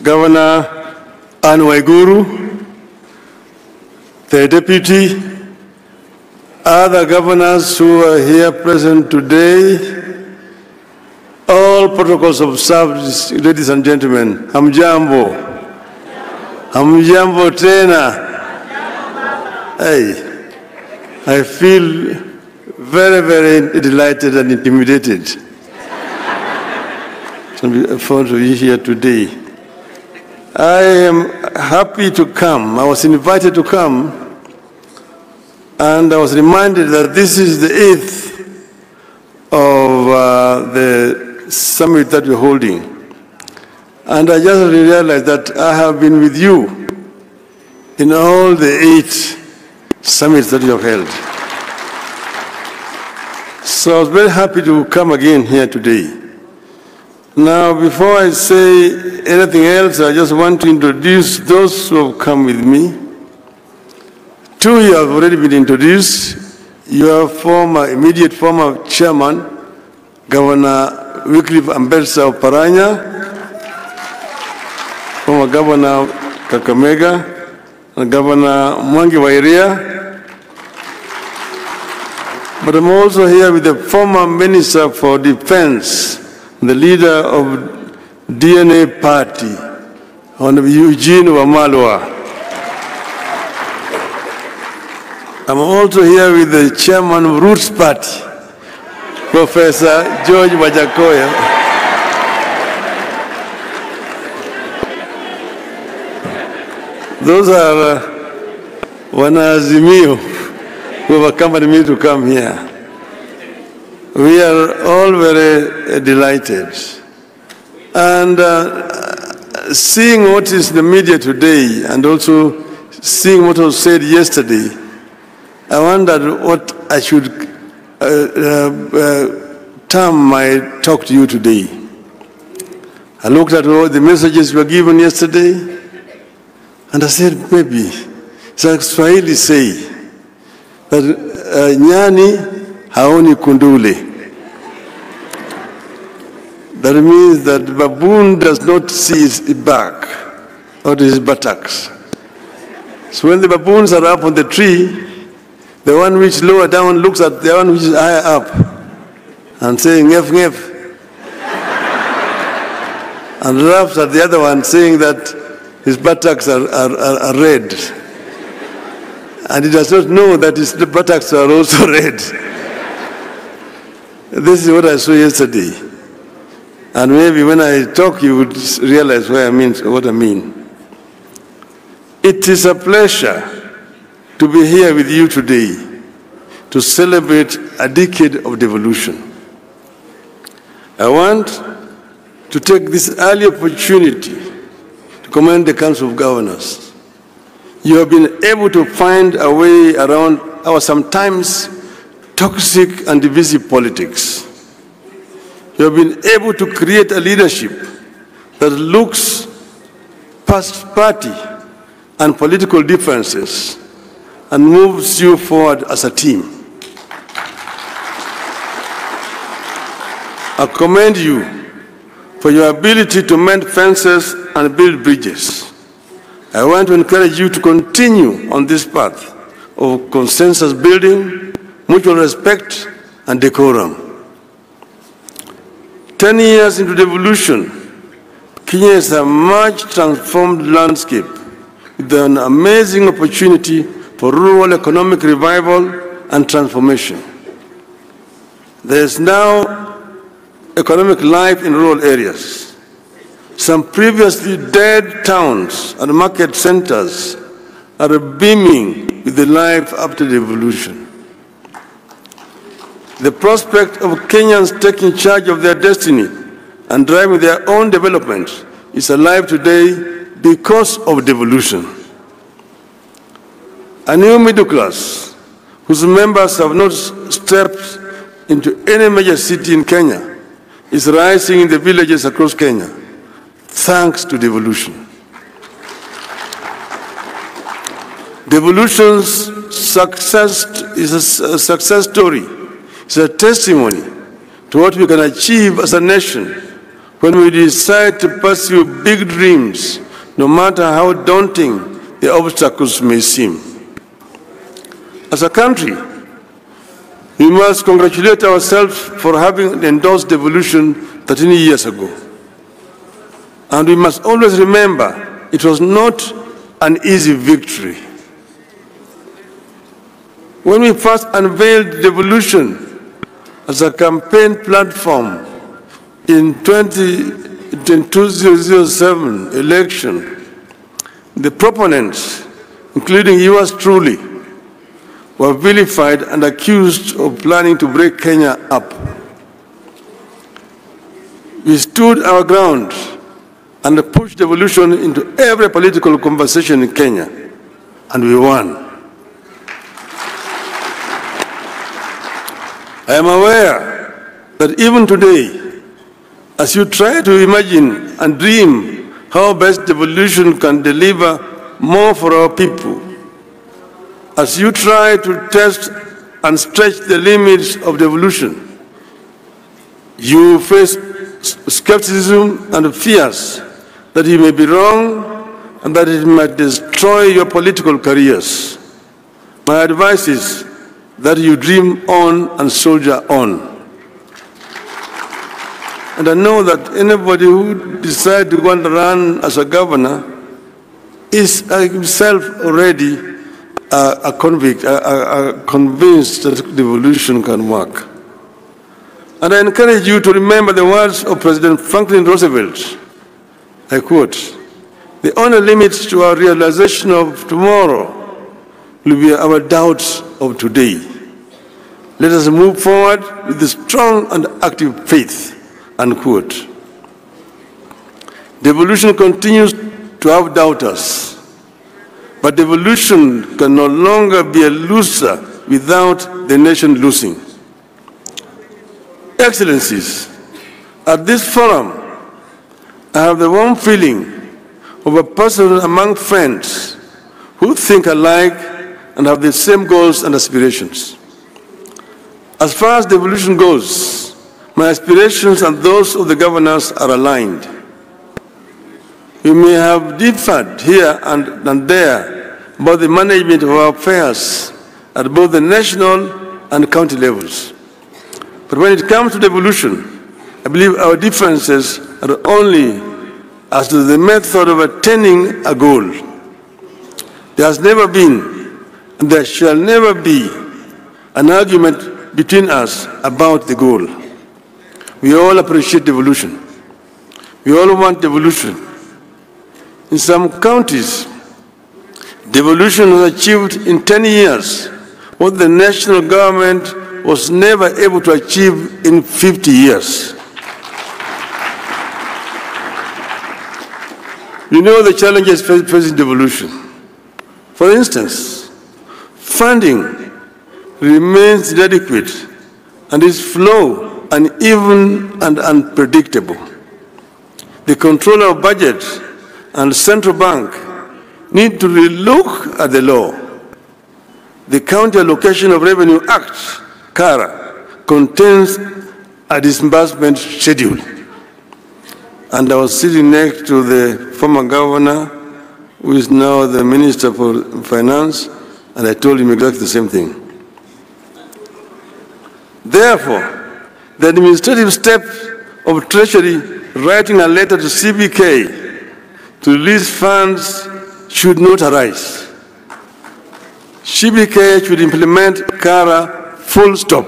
Governor Anne Waiguru, the deputy, other governors who are here present today, all protocols observed, ladies and gentlemen, hamjambo. Hamjambo tena. Hey, I feel very, very delighted and intimidated to be here today. I am happy to come. I was invited to come, and I was reminded that this is the 8th of the summit that we're holding. And I just realized that I have been with you in all the 8 summits that you have held. So I was very happy to come again here today. Now, before I say anything else, I just want to introduce those who have come with me. 2 you have already been introduced. Your immediate former chairman, Governor Wycliffe Ambassador of Paranya, former Governor Kakamega, and Governor Mwangi Wairia. But I'm also here with the former Minister for Defense, the leader of DNA Party, Honorable Eugene Wamalwa. I'm also here with the chairman of Roots Party, Professor George Wajakoya. Those are Wanaazimio who have accompanied me to come here. We are all very delighted. And seeing what is in the media today and also seeing what was said yesterday, I wondered what I should term my talk to you today. I looked at all the messages were given yesterday, and I said, maybe, it's like Swahili say, that nyani haoni kundule. That means that the baboon does not see his back or his buttocks. So when the baboons are up on the tree, the one which is lower down looks at the one which is higher up and saying, ngef, ngef. And laughs at the other one saying that his buttocks are red. And he does not know that his buttocks are also red. This is what I saw yesterday. And maybe when I talk, you would realize what I mean. It is a pleasure to be here with you today to celebrate a decade of devolution. I want to take this early opportunity to commend the Council of Governors. You have been able to find a way around our sometimes toxic and divisive politics. You have been able to create a leadership that looks past party and political differences and moves you forward as a team. I commend you for your ability to mend fences and build bridges. I want to encourage you to continue on this path of consensus building, mutual respect, and decorum. 10 years into devolution, Kenya is a much transformed landscape with an amazing opportunity for rural economic revival and transformation. There is now economic life in rural areas. Some previously dead towns and market centers are beaming with the life after devolution. The prospect of Kenyans taking charge of their destiny and driving their own development is alive today because of devolution. A new middle class, whose members have not stepped into any major city in Kenya, is rising in the villages across Kenya, thanks to devolution. Devolution's success is a success story. It's a testimony to what we can achieve as a nation when we decide to pursue big dreams, no matter how daunting the obstacles may seem. As a country, we must congratulate ourselves for having endorsed devolution 13 years ago. And we must always remember it was not an easy victory. When we first unveiled devolution as a campaign platform in 2007 election, the proponents, including yours truly, were vilified and accused of planning to break Kenya up. We stood our ground and pushed devolution into every political conversation in Kenya, and we won. I am aware that even today, as you try to imagine and dream how best devolution can deliver more for our people, as you try to test and stretch the limits of devolution, you face skepticism and fears that you may be wrong and that it might destroy your political careers. My advice is that you dream on and soldier on. And I know that anybody who decides to go and run as a governor is himself already a convinced that devolution can work. And I encourage you to remember the words of President Franklin Roosevelt. I quote, "The only limit to our realization of tomorrow will be our doubts of today. Let us move forward with a strong and active faith," unquote. Devolution continues to have doubters, but devolution can no longer be a loser without the nation losing. Excellencies, at this forum, I have the warm feeling of a person among friends who think alike and have the same goals and aspirations. As far as devolution goes, my aspirations and those of the governors are aligned. We may have differed here and there about the management of our affairs at both the national and county levels. But when it comes to devolution, I believe our differences are only as to the method of attaining a goal. There has never been, and there shall never be, an argument between us about the goal. We all appreciate devolution. We all want devolution. In some counties, devolution was achieved in 10 years, what the national government was never able to achieve in 50 years. You know the challenges facing devolution. For instance, funding remains inadequate and its flow uneven and unpredictable. The controller of budget and central bank need to relook at the law. The County Allocation of Revenue Act, CARA, contains a disbursement schedule. And I was sitting next to the former governor, who is now the Minister for Finance, and I told him exactly the same thing. Therefore, the administrative step of Treasury writing a letter to CBK to release funds should not arise. CBK should implement CARA full stop.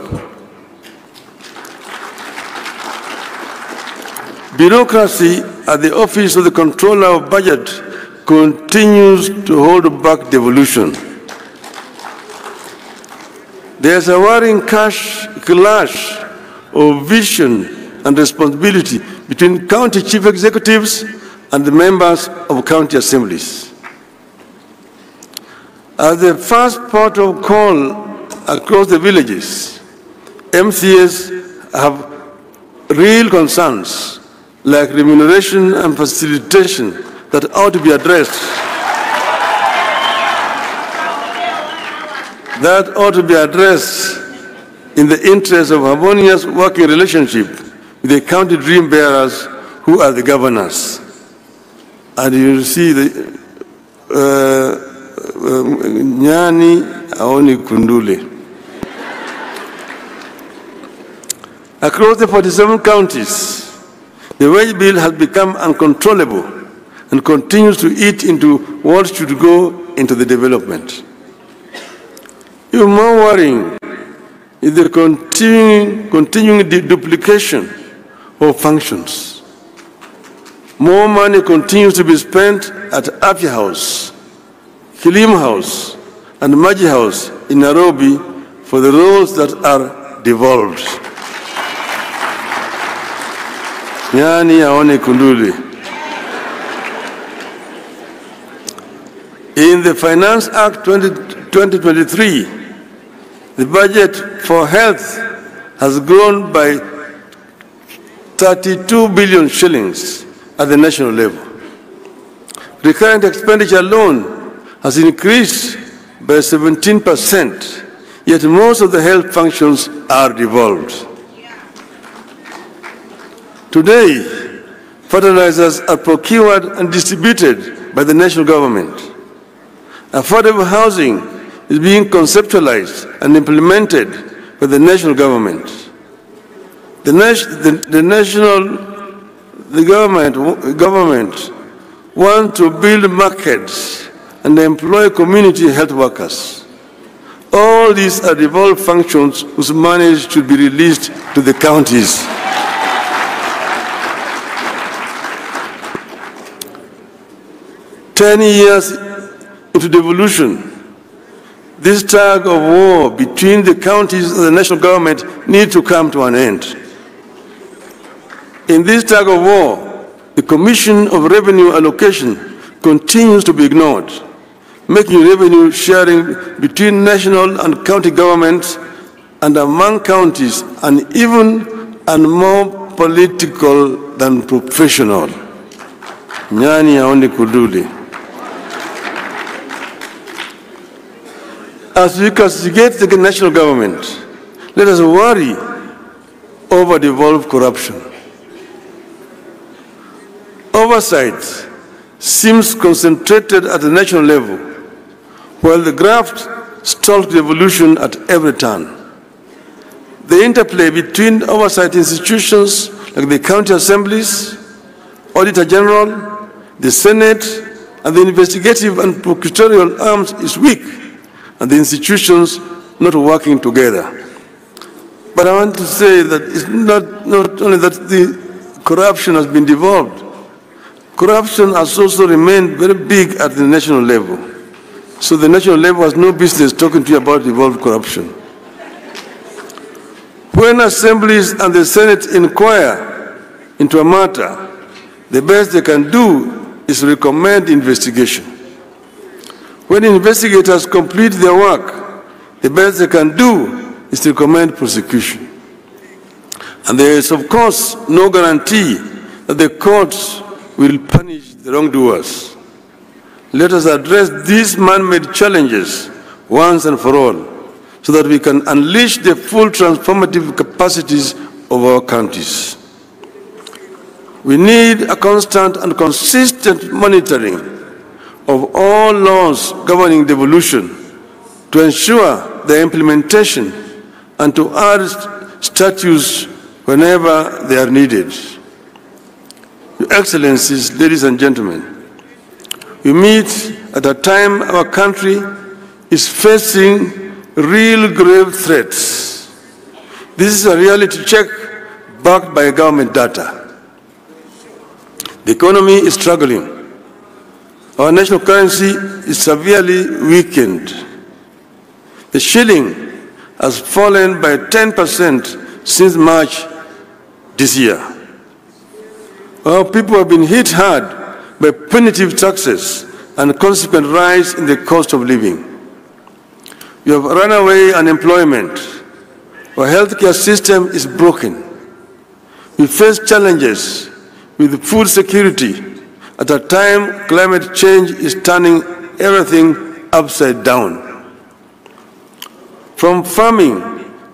Bureaucracy at the Office of the Controller of Budget continues to hold back devolution. There's a worrying clash of vision and responsibility between county chief executives and the members of county assemblies. As the first port of call across the villages, MCAs have real concerns like remuneration and facilitation that ought to be addressed. That ought to be addressed in the interest of harmonious working relationship with the county dream bearers who are the governors. And you see the Nyani Aoni Kundule. Across the 47 counties, the wage bill has become uncontrollable and continues to eat into what should go into the development. Even more worrying is the continuing duplication of functions. More money continues to be spent at Afya House, Kilim House, and Maji House in Nairobi for the roles that are devolved. Nyani aone kunduli. In the Finance Act 2023, the budget for health has grown by 32 billion shillings at the national level. Recurrent expenditure alone has increased by 17%, yet most of the health functions are devolved. Today, fertilizers are procured and distributed by the national government. Affordable housing is being conceptualized and implemented by the national government. The government wants to build markets and employ community health workers. All these are devolved functions whose money should be released to the counties. "10 years into devolution, this tug of war between the counties and the national government needs to come to an end. In this tug of war, the Commission of Revenue Allocation continues to be ignored, making revenue sharing between national and county governments and among counties uneven and more political than professional." Nyani aone kuduli. As we castigate the national government, let us worry over devolved corruption. Oversight seems concentrated at the national level, while the graft stalks devolution at every turn. The interplay between oversight institutions like the county assemblies, Auditor General, the Senate, and the investigative and prosecutorial arms is weak, and the institutions not working together. But I want to say that it's not only that the corruption has been devolved, corruption has also remained very big at the national level. So the national level has no business talking to you about devolved corruption. When assemblies and the Senate inquire into a matter, the best they can do is recommend investigation. When investigators complete their work, the best they can do is to recommend prosecution. And there is, of course, no guarantee that the courts will punish the wrongdoers. Let us address these man-made challenges once and for all, so that we can unleash the full transformative capacities of our counties. We need a constant and consistent monitoring of all laws governing devolution to ensure their implementation and to add statutes whenever they are needed. Your Excellencies, ladies and gentlemen, we meet at a time our country is facing real grave threats. This is a reality check backed by government data. The economy is struggling. Our national currency is severely weakened. The shilling has fallen by 10% since March this year. Our people have been hit hard by punitive taxes and consequent rise in the cost of living. We have runaway unemployment. Our healthcare system is broken. We face challenges with food security at a time climate change is turning everything upside down. From farming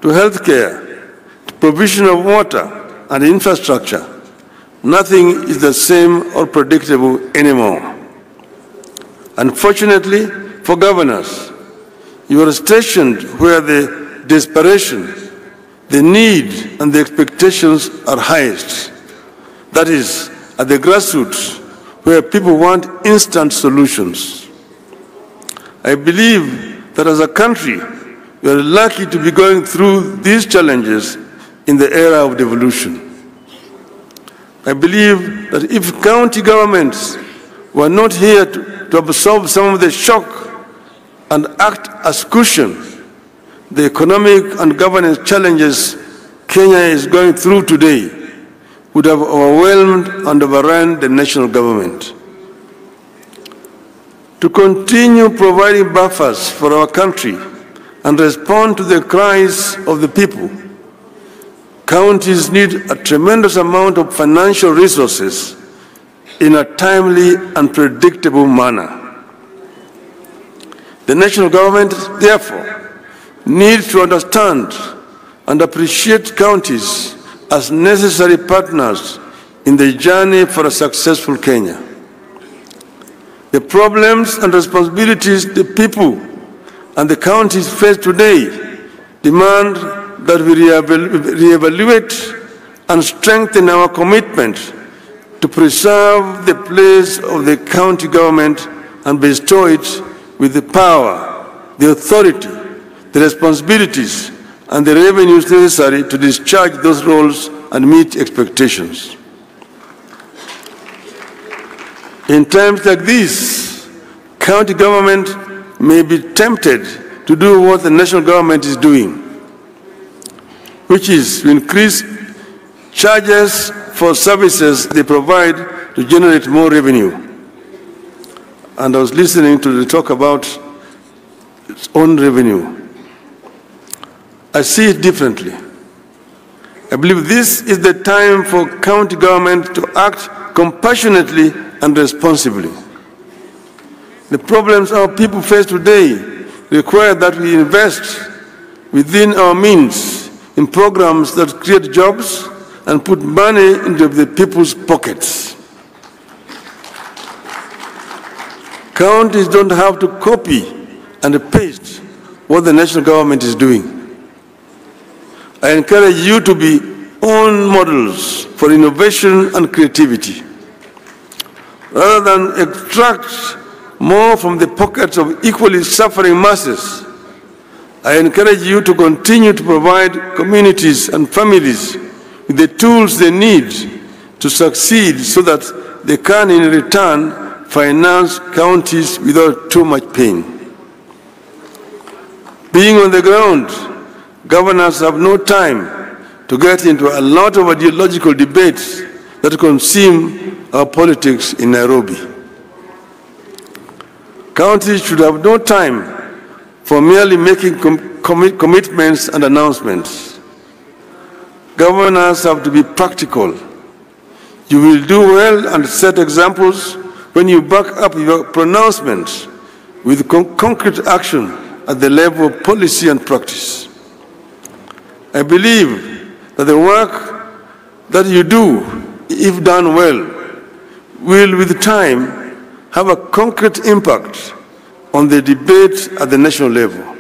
to healthcare to provision of water and infrastructure, nothing is the same or predictable anymore. Unfortunately for governors, you are stationed where the desperation, the need, and the expectations are highest. That is, at the grassroots, where people want instant solutions. I believe that as a country, we are lucky to be going through these challenges in the era of devolution. I believe that if county governments were not here to absorb some of the shock and act as cushion, the economic and governance challenges Kenya is going through today would have overwhelmed and overrun the national government. To continue providing buffers for our country and respond to the cries of the people, counties need a tremendous amount of financial resources in a timely and predictable manner. The national government, therefore, needs to understand and appreciate counties as necessary partners in the journey for a successful Kenya. The problems and responsibilities the people and the counties face today demand that we reevaluate and strengthen our commitment to preserve the place of the county government and bestow it with the power, the authority, the responsibilities, and the revenues necessary to discharge those roles and meet expectations. In times like these, county government may be tempted to do what the national government is doing, which is to increase charges for services they provide to generate more revenue. And I was listening to the talk about its own revenue. I see it differently. I believe this is the time for county government to act compassionately and responsibly. The problems our people face today require that we invest within our means in programs that create jobs and put money into the people's pockets. Counties don't have to copy and paste what the national government is doing. I encourage you to be own models for innovation and creativity. Rather than extract more from the pockets of equally suffering masses, I encourage you to continue to provide communities and families with the tools they need to succeed so that they can, in return, finance counties without too much pain. Being on the ground, governors have no time to get into a lot of ideological debates that consume our politics in Nairobi. Counties should have no time for merely making commitments and announcements. Governors have to be practical. You will do well and set examples when you back up your pronouncements with concrete action at the level of policy and practice. I believe that the work that you do, if done well, will with time have a concrete impact on the debate at the national level.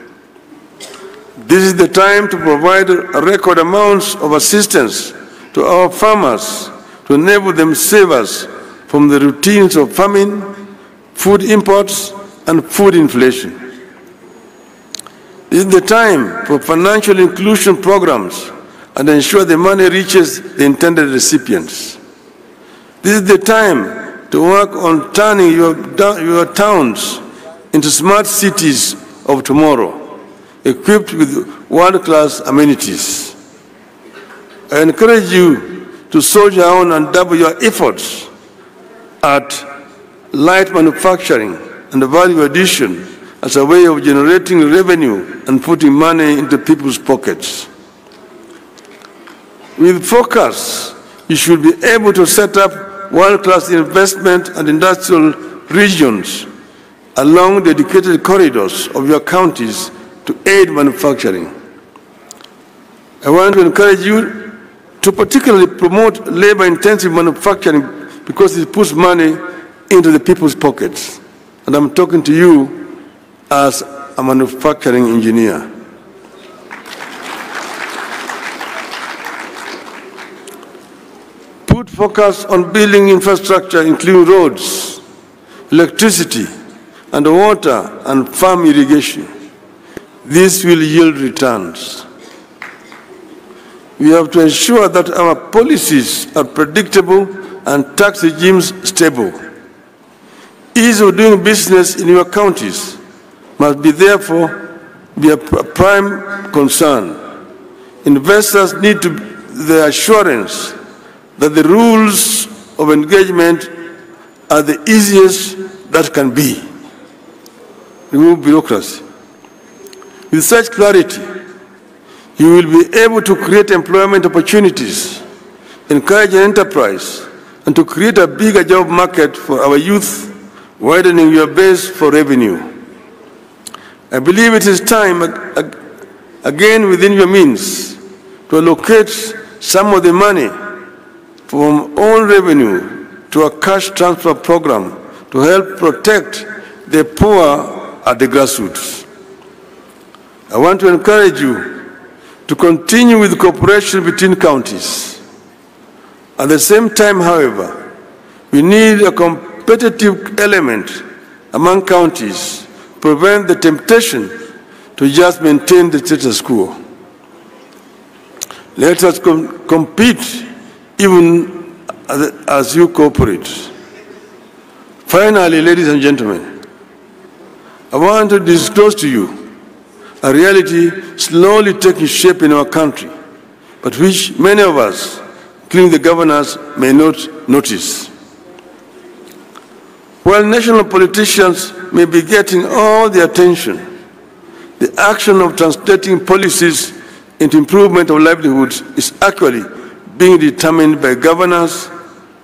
This is the time to provide record amounts of assistance to our farmers to enable them save us from the routines of famine, food imports, and food inflation. This is the time for financial inclusion programs and ensure the money reaches the intended recipients. This is the time to work on turning your towns into smart cities of tomorrow, equipped with world-class amenities. I encourage you to soldier on and double your efforts at light manufacturing and value addition as a way of generating revenue and putting money into people's pockets. With focus, you should be able to set up world-class investment and industrial regions along dedicated corridors of your counties to aid manufacturing. I want to encourage you to particularly promote labor-intensive manufacturing because it puts money into the people's pockets. And I'm talking to you as a manufacturing engineer. Put focus on building infrastructure, including roads, electricity, and water and farm irrigation. This will yield returns. We have to ensure that our policies are predictable and tax regimes stable. Ease of doing business in your counties must therefore be a prime concern. Investors need the assurance that the rules of engagement are the easiest that can be. Remove bureaucracy. With such clarity, you will be able to create employment opportunities, encourage enterprise, and to create a bigger job market for our youth, widening your base for revenue. I believe it is time, again within your means, to allocate some of the money from own revenue to a cash transfer program to help protect the poor at the grassroots. I want to encourage you to continue with cooperation between counties. At the same time, however, we need a competitive element among counties to prevent the temptation to just maintain the status quo. Let us compete even as you cooperate. Finally, ladies and gentlemen, I want to disclose to you a reality slowly taking shape in our country, but which many of us, including the governors, may not notice. While national politicians may be getting all the attention, the action of translating policies into improvement of livelihoods is actually being determined by governors,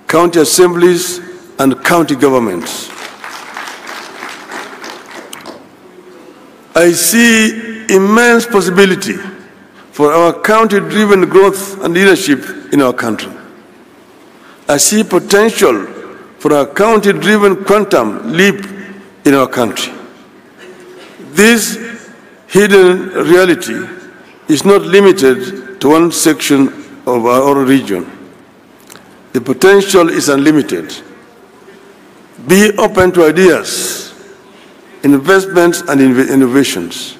county assemblies, and county governments. I see immense possibility for our county-driven growth and leadership in our country. I see potential for a county-driven quantum leap in our country. This hidden reality is not limited to one section of our region. The potential is unlimited. Be open to ideas, investments, and innovations.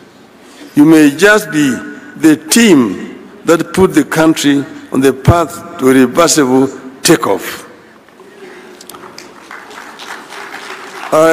You may just be the team that put the country on the path to a reversible takeoff.